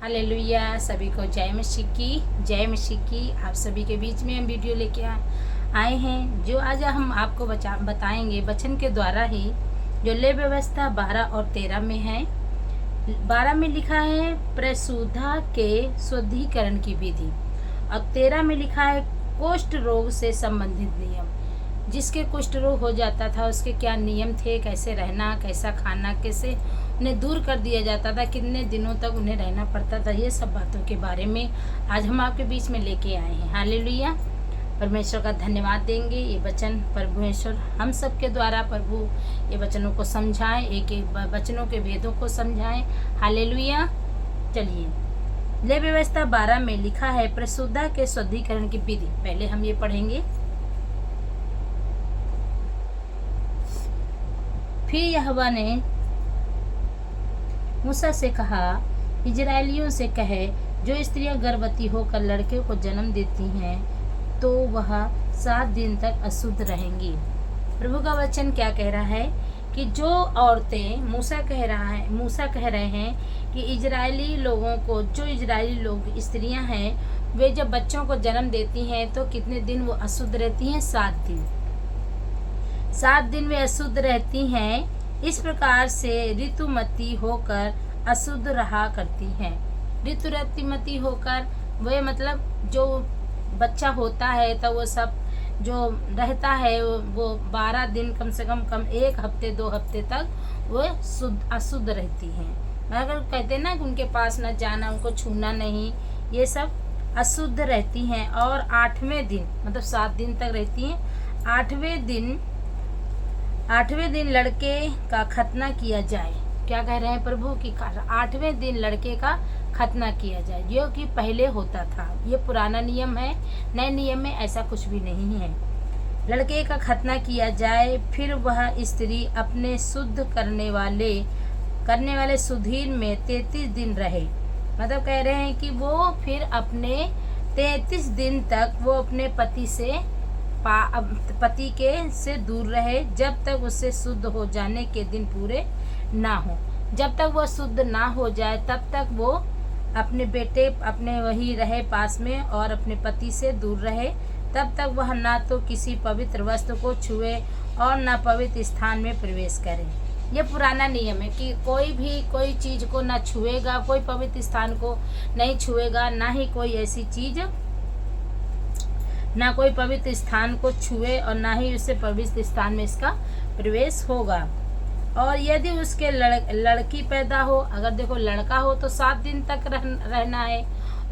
Hallelujah. सभी को जय मसीह की। आप सभी के बीच में हम वीडियो लेके आए हैं जो आज हम आपको बताएंगे वचन के द्वारा ही। जो ले व्यवस्था 12 और 13 में है। 12 में लिखा है प्रसूधा के शुद्धिकरण की विधि और 13 में लिखा है कुष्ठ रोग से संबंधित नियम। जिसके कुष्ठ रोग हो जाता था उसके क्या नियम थे, कैसे रहना, कैसा खाना, कैसे उन्हें दूर कर दिया जाता था, कितने दिनों तक उन्हें रहना पड़ता था। ये सब बातों के बारे में आज हम आपके बीच में लेके आए हैं। हालेलुया। परमेश्वर का धन्यवाद देंगे। ये वचन परमेश्वर हम सब के द्वारा प्रभु ये वचनों को समझाएं, एक एक वचनों के भेदों को समझाएं। हालेलुया। चलिए, ले व्यवस्था 12 में लिखा है प्रसूधा के शुद्धिकरण की विधि। पहले हम ये पढ़ेंगे। फिर यहोवा ने मूसा से कहा, इजराइलियों से कहे, जो स्त्रियां गर्भवती होकर लड़के को जन्म देती हैं तो वह 7 दिन तक अशुद्ध रहेंगी। प्रभु का वचन क्या कह रहा है कि जो औरतें मूसा कह रहे हैं कि इजरायली लोगों को, जो इजरायली लोग स्त्रियां हैं वे जब बच्चों को जन्म देती हैं तो कितने दिन वो अशुद्ध रहती हैं? 7 दिन। 7 दिन वे अशुद्ध रहती हैं। इस प्रकार से ऋतुमती होकर अशुद्ध रहा करती हैं। ऋतुमती होकर वे मतलब जो बच्चा होता है तो वो सब जो रहता है वो 12 दिन कम से कम 1 हफ्ते 2 हफ्ते तक वो अशुद्ध रहती हैं। अगर कहते हैं ना कि उनके पास न जाना, उनको छूना नहीं, ये सब अशुद्ध रहती हैं। और 8वें दिन मतलब 7 दिन तक रहती हैं। 8वें दिन लड़के का खतना किया जाए। क्या कह रहे हैं प्रभु कि 8वें दिन लड़के का खतना किया जाए, जो कि पहले होता था। ये पुराना नियम है, नए नियम में ऐसा कुछ भी नहीं है। लड़के का खतना किया जाए, फिर वह स्त्री अपने शुद्ध करने वाले सुधीर में 33 दिन रहे। मतलब कह रहे हैं कि वो फिर अपने 33 दिन तक वो अपने पति से दूर रहे, जब तक उससे शुद्ध हो जाने के दिन पूरे ना हो। जब तक वह शुद्ध ना हो जाए तब तक वो अपने वही रहे पास में और अपने पति से दूर रहे। तब तक वह ना तो किसी पवित्र वस्तु को छुए और ना पवित्र स्थान में प्रवेश करे। ये पुराना नियम है कि कोई चीज़ को ना छुएगा, कोई पवित्र स्थान को नहीं छुएगा, ना ही कोई ऐसी चीज़, ना कोई पवित्र स्थान को छुए और ना ही उससे पवित्र स्थान में इसका प्रवेश होगा। और यदि उसके लड़की पैदा हो, अगर देखो लड़का हो तो 7 दिन तक रहना है,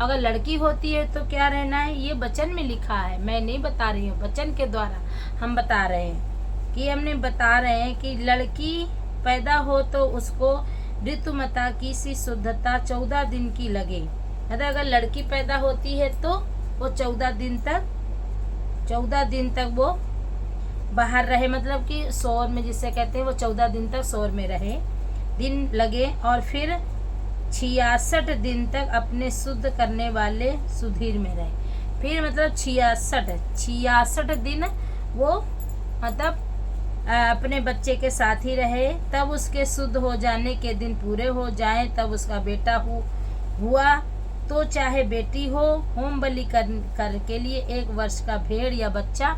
अगर लड़की होती है तो क्या रहना है? ये वचन में लिखा है, मैं नहीं बता रही हूँ, वचन के द्वारा हम बता रहे हैं कि बता रहे हैं कि लड़की पैदा हो तो उसको ऋतुमता की सी शुद्धता 14 दिन की लगे। मतलब अगर लड़की पैदा होती है तो वो 14 दिन तक वो बाहर रहे, मतलब कि शौर में जिसे कहते हैं, वो 14 दिन तक शौर में रहे, दिन लगे। और फिर 66 दिन तक अपने शुद्ध करने वाले सुधीर में रहे। फिर मतलब 66 दिन वो मतलब अपने बच्चे के साथ ही रहे। तब उसके शुद्ध हो जाने के दिन पूरे हो जाएं, तब उसका बेटा हुआ तो चाहे बेटी हो, होम बलि कर के लिए 1 वर्ष का भेड़ या बच्चा,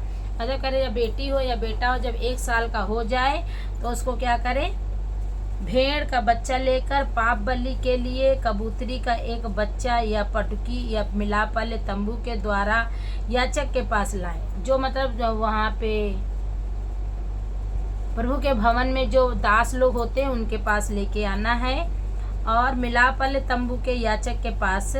अगर करे या बेटी हो या बेटा हो, जब 1 साल का हो जाए तो उसको क्या करे? भेड़ का बच्चा लेकर पाप बलि के लिए कबूतरी का 1 बच्चा या पटुकी या मिलाप वाले तंबू के द्वारा याजक के पास लाए। जो मतलब वहाँ पे प्रभु के भवन में जो दास लोग होते हैं उनके पास लेके आना है और मिलाप वाले तंबू के याजक के पास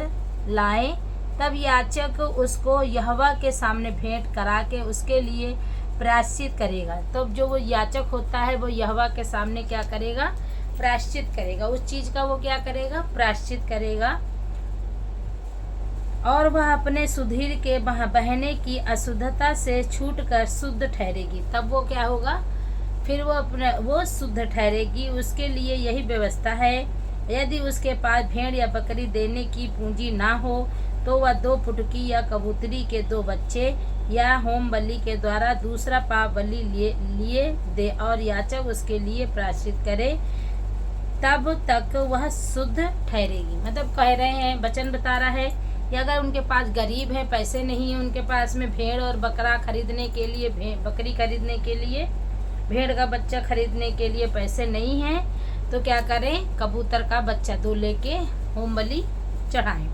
लाएं। तब याजक उसको यहोवा के सामने भेंट करा के उसके लिए प्रायश्चित करेगा। तो जो वो याजक होता है वो यहोवा के सामने क्या करेगा? प्रायश्चित करेगा। उस चीज़ का वो क्या करेगा? प्रायश्चित करेगा। और वह अपने सुधीर के बहने की अशुद्धता से छूटकर शुद्ध ठहरेगी। तब वो क्या होगा? फिर वो शुद्ध ठहरेगी। उसके लिए यही व्यवस्था है। यदि उसके पास भेड़ या बकरी देने की पूंजी ना हो तो वह 2 फुटकी या कबूतरी के 2 बच्चे या होम बलि के द्वारा दूसरा पाप बलि लिए दे और याजक उसके लिए प्रायश्चित करे। तब तक वह शुद्ध ठहरेगी। मतलब कह रहे हैं, वचन बता रहा है कि अगर उनके पास गरीब है, पैसे नहीं है उनके पास में भेड़ और बकरा खरीदने के लिए, बकरी खरीदने के लिए, भेड़ का बच्चा खरीदने के लिए पैसे नहीं है, तो क्या करें, कबूतर का बच्चा दो लेके होम बलि चढ़ाएं।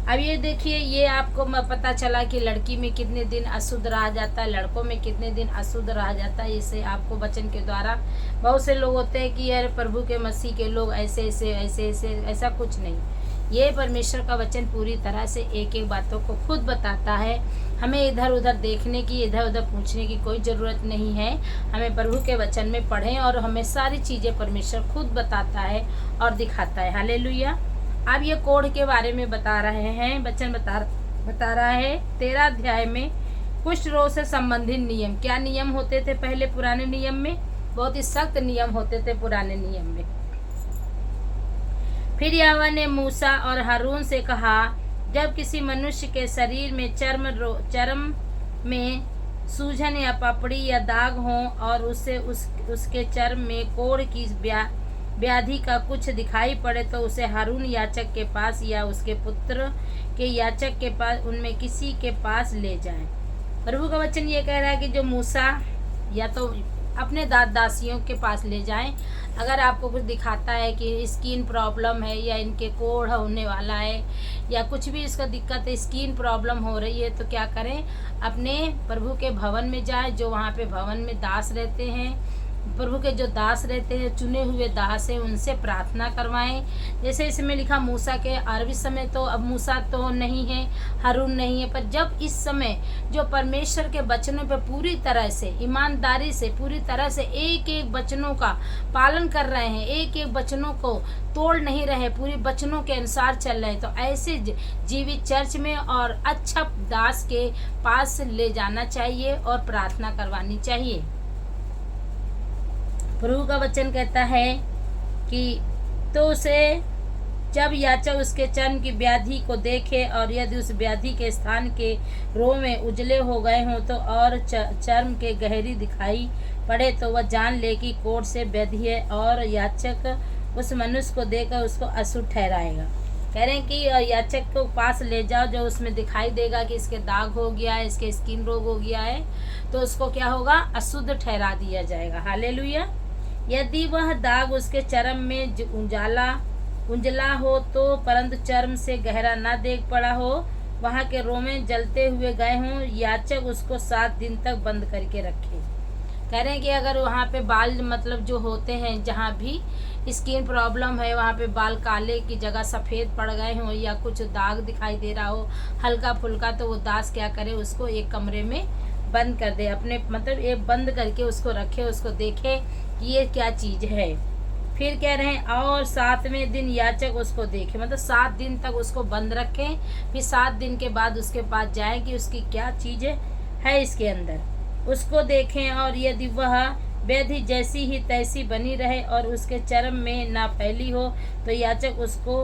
अब ये देखिए, ये आपको पता चला कि लड़की में कितने दिन अशुद्ध रहा जाता है, लड़कों में कितने दिन अशुद्ध रहा जाता है। इसे आपको वचन के द्वारा, बहुत से लोग होते हैं कि यार प्रभु के मसीह के लोग ऐसे ऐसे ऐसे ऐसे, ऐसा कुछ नहीं। ये परमेश्वर का वचन पूरी तरह से एक एक बातों को खुद बताता है। हमें इधर उधर देखने की, इधर उधर पूछने की कोई ज़रूरत नहीं है। हमें प्रभु के वचन में पढ़ें और हमें सारी चीज़ें परमेश्वर खुद बताता है और दिखाता है। हालेलुया। अब ये कोढ़ के बारे में बता रहे हैं, वचन बता रहा है 13 अध्याय में कुष्ठ रोग से संबंधित नियम। क्या नियम होते थे पहले पुराने नियम में? बहुत ही सख्त नियम होते थे पुराने नियम में। फिर यहोवा ने मूसा और हारून से कहा, जब किसी मनुष्य के शरीर में चर्म में सूजन या पपड़ी या दाग हो और उसके चर्म में कोढ़ की व्याधि का कुछ दिखाई पड़े, तो उसे हारून याजक के पास या उसके पुत्र के याजक के पास, उनमें किसी के पास ले जाए। प्रभु का वचन ये कह रहा है कि जो मूसा या तो अपने दासियों के पास ले जाएं। अगर आपको कुछ दिखाता है कि स्किन प्रॉब्लम है या इनके कोढ़ होने वाला है या कुछ भी इसका दिक्कत है, स्किन प्रॉब्लम हो रही है, तो क्या करें, अपने प्रभु के भवन में जाएं। जो वहाँ पे भवन में दास रहते हैं, प्रभु के जो दास रहते हैं, चुने हुए दास हैं, उनसे प्रार्थना करवाएं। जैसे इसमें लिखा मूसा के, अरबी समय तो अब मूसा तो नहीं है, हारून नहीं है, पर जब इस समय जो परमेश्वर के वचनों पे पूरी तरह से ईमानदारी से, पूरी तरह से एक एक वचनों का पालन कर रहे हैं, एक एक वचनों को तोड़ नहीं रहे, पूरी वचनों के अनुसार चल रहे हैं, तो ऐसे जीवित चर्च में और अच्छा दास के पास ले जाना चाहिए और प्रार्थना करवानी चाहिए। प्रभु का वचन कहता है कि तो उसे जब याचक उसके चर्म की व्याधि को देखे और यदि उस व्याधि के स्थान के रोम में उजले हो गए हों तो और चर्म के गहरी दिखाई पड़े, तो वह जान ले कि कोढ़ से व्याधि है और याचक उस मनुष्य को देकर उसको अशुद्ध ठहराएगा। कह रहे हैं कि याचक को पास ले जाओ, जो उसमें दिखाई देगा कि इसके दाग हो गया है, इसके स्किन रोग हो गया है, तो उसको क्या होगा, अशुद्ध ठहरा दिया जाएगा। हालेलुया। यदि वह दाग उसके चर्म में उजला हो तो, परंतु चर्म से गहरा न देख पड़ा हो, वहाँ के रोमे जलते हुए गए हों, याचक उसको 7 दिन तक बंद करके रखे। कह रहे हैं कि अगर वहाँ पे बाल मतलब जो होते हैं, जहाँ भी स्किन प्रॉब्लम है, वहाँ पे बाल काले की जगह सफ़ेद पड़ गए हों या कुछ दाग दिखाई दे रहा हो हल्का फुल्का, तो वो दास क्या करे, उसको एक कमरे में बंद कर दे, अपने मतलब एक बंद करके उसको रखे, उसको देखे कि ये क्या चीज़ है। फिर कह रहे हैं और 7वें दिन याचक उसको देखे, मतलब 7 दिन तक उसको बंद रखें, फिर 7 दिन के बाद उसके पास जाएं कि उसकी क्या चीज़ है इसके अंदर, उसको देखें। और यदि वह व्याधि जैसी ही तैसी बनी रहे और उसके चर्म में ना फैली हो, तो याचक उसको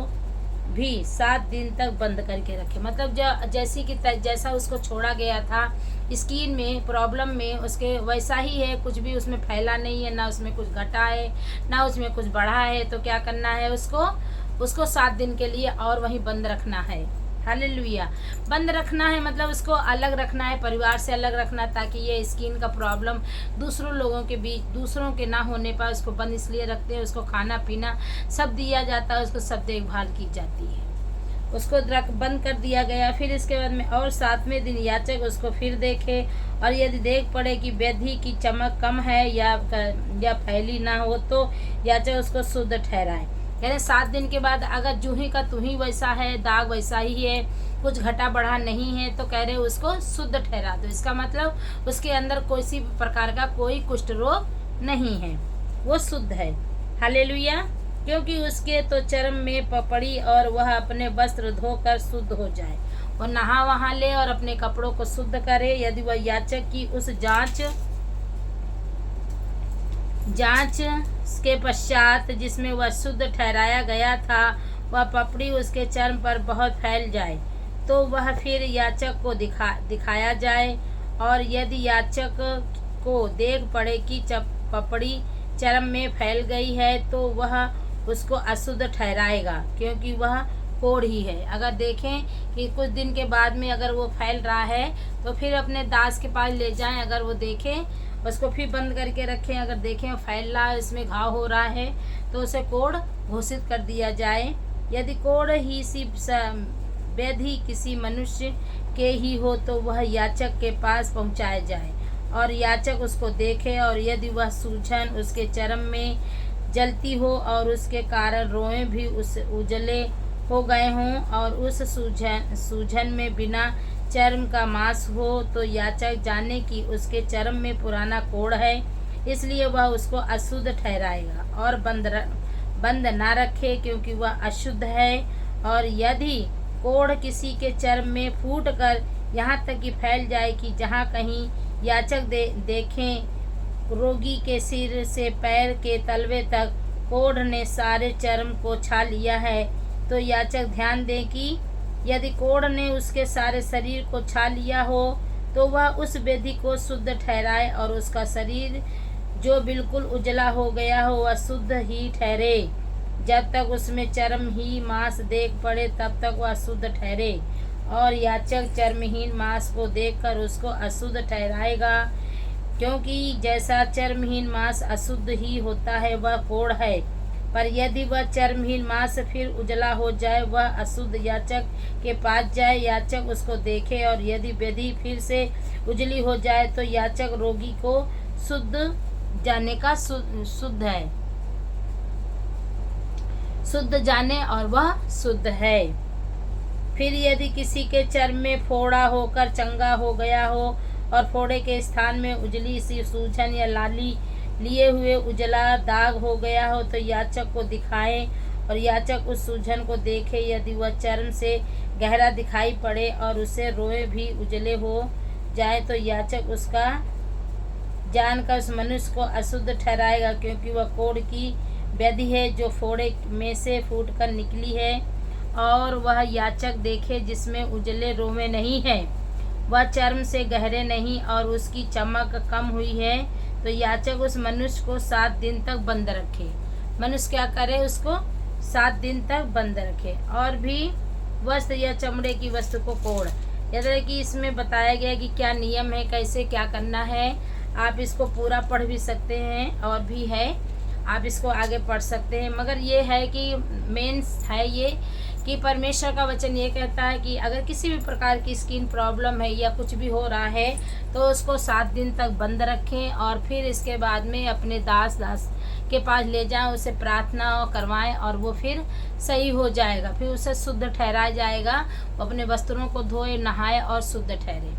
भी 7 दिन तक बंद करके रखे। मतलब जैसी कि जैसा उसको छोड़ा गया था, स्किन में प्रॉब्लम में उसके वैसा ही है, कुछ भी उसमें फैला नहीं है, ना उसमें कुछ घटा है ना उसमें कुछ बढ़ा है, तो क्या करना है, उसको 7 दिन के लिए और वहीं बंद रखना है। हालेलुया। बंद रखना है मतलब उसको अलग रखना है, परिवार से अलग रखना, ताकि ये स्किन का प्रॉब्लम दूसरों लोगों के बीच, दूसरों के ना होने पर उसको बंद इसलिए रखते हैं, उसको खाना पीना सब दिया जाता है, उसको सब देखभाल की जाती है, उसको बंद कर दिया गया। फिर इसके बाद में और 7वें दिन याचक उसको फिर देखे और यदि देख पड़े कि व्याधि की चमक कम है या फैली ना हो, तो याचक उसको शुद्ध ठहराए। कह रहे 7 दिन के बाद अगर जूही का तूही वैसा है, दाग वैसा ही है, कुछ घटा बढ़ा नहीं है, तो कह रहे उसको शुद्ध ठहरा दो। इसका मतलब उसके अंदर किसी प्रकार का कोई कुष्ठ रोग नहीं है, वो शुद्ध है। हालेलुया। क्योंकि उसके तो चर्म में पपड़ी और वह अपने वस्त्र धोकर शुद्ध हो जाए, वह नहा वहा ले और अपने कपड़ों को शुद्ध करे। यदि वह याचक की उस जांच के पश्चात जिसमें वह शुद्ध ठहराया गया था, वह पपड़ी उसके चर्म पर बहुत फैल जाए, तो वह फिर याचक को दिखाया जाए। और यदि याचक को देख पड़े कि पपड़ी चर्म में फैल गई है, तो वह उसको अशुद्ध ठहराएगा, क्योंकि वह कोढ़ ही है। अगर देखें कि कुछ दिन के बाद में अगर वो फैल रहा है तो फिर अपने दास के पास ले जाएं। अगर वो देखें, उसको फिर बंद करके रखें, अगर देखें वो फैल रहा है, इसमें घाव हो रहा है, तो उसे कोढ़ घोषित कर दिया जाए। यदि कोढ़ ही व्याधि किसी मनुष्य के ही हो तो वह याचक के पास पहुंचाया जाए और याचक उसको देखे, और यदि वह सूजन उसके चर्म में जलती हो और उसके कारण रोएं भी उस उजले हो गए हों और उस सूजन में बिना चर्म का मांस हो, तो याचक जाने कि उसके चर्म में पुराना कोढ़ है, इसलिए वह उसको अशुद्ध ठहराएगा और बंद ना रखे, क्योंकि वह अशुद्ध है। और यदि कोढ़ किसी के चर्म में फूट कर यहाँ तक कि फैल जाए कि जहाँ कहीं याचक देखें रोगी के सिर से पैर के तलवे तक कोढ़ ने सारे चर्म को छा लिया है, तो याचक ध्यान दें कि यदि कोढ़ ने उसके सारे शरीर को छा लिया हो तो वह उस वेदी को शुद्ध ठहराए, और उसका शरीर जो बिल्कुल उजला हो गया हो वह शुद्ध ही ठहरे। जब तक उसमें चर्म ही मांस देख पड़े तब तक वह शुद्ध ठहरे, और याचक चर्महीन मांस को देखकर उसको अशुद्ध ठहराएगा, क्योंकि जैसा चर्महीन मांस अशुद्ध ही होता है वह कोढ़ है। पर यदि वह चर्महीन मांस फिर उजला हो जाए वह अशुद्ध याचक के पास जाए, याचक उसको देखे, और यदि वेदी फिर से उजली हो जाए तो याचक रोगी को शुद्ध जाने का शुद्ध है, शुद्ध जाने और वह शुद्ध है। फिर यदि किसी के चर्म में फोड़ा होकर चंगा हो गया हो और फोड़े के स्थान में उजली सी सूजन या लाली लिए हुए उजला दाग हो गया हो तो याचक को दिखाएं, और याचक उस सूजन को देखे। यदि वह चर्म से गहरा दिखाई पड़े और उसे रोए भी उजले हो जाए तो याचक उसका जानकर उस मनुष्य को अशुद्ध ठहराएगा, क्योंकि वह कोढ़ की व्याधि है जो फोड़े में से फूटकर निकली है। और वह याचक देखे जिसमें उजले रोमे नहीं है, वह चर्म से गहरे नहीं और उसकी चमक कम हुई है, तो याचक उस मनुष्य को 7 दिन तक बंद रखे। मनुष्य क्या करे, उसको 7 दिन तक बंद रखे। और भी वस्त्र या चमड़े की वस्तु को कोढ़, जैसे कि इसमें बताया गया कि क्या नियम है, कैसे क्या करना है। आप इसको पूरा पढ़ भी सकते हैं, और भी है आप इसको आगे पढ़ सकते हैं। मगर ये है कि मेन है ये कि परमेश्वर का वचन ये कहता है कि अगर किसी भी प्रकार की स्किन प्रॉब्लम है या कुछ भी हो रहा है तो उसको 7 दिन तक बंद रखें, और फिर इसके बाद में अपने दास के पास ले जाएं, उसे प्रार्थना करवाएं, और वो फिर सही हो जाएगा, फिर उसे शुद्ध ठहराया जाएगा। वो अपने वस्त्रों को धोए, नहाए और शुद्ध ठहरे,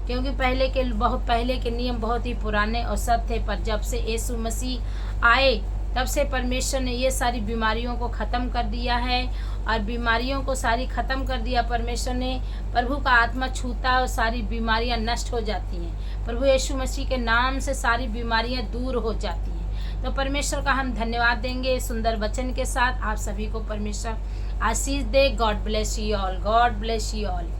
क्योंकि पहले के नियम बहुत ही पुराने और सब थे। पर जब से यीशु मसीह आए तब से परमेश्वर ने ये सारी बीमारियों को ख़त्म कर दिया है, और बीमारियों को सारी ख़त्म कर दिया परमेश्वर ने। प्रभु का आत्मा छूता है और सारी बीमारियां नष्ट हो जाती हैं। प्रभु यीशु मसीह के नाम से सारी बीमारियां दूर हो जाती हैं। तो परमेश्वर का हम धन्यवाद देंगे सुंदर वचन के साथ। आप सभी को परमेश्वर आशीष दे। God bless you all, God bless you all.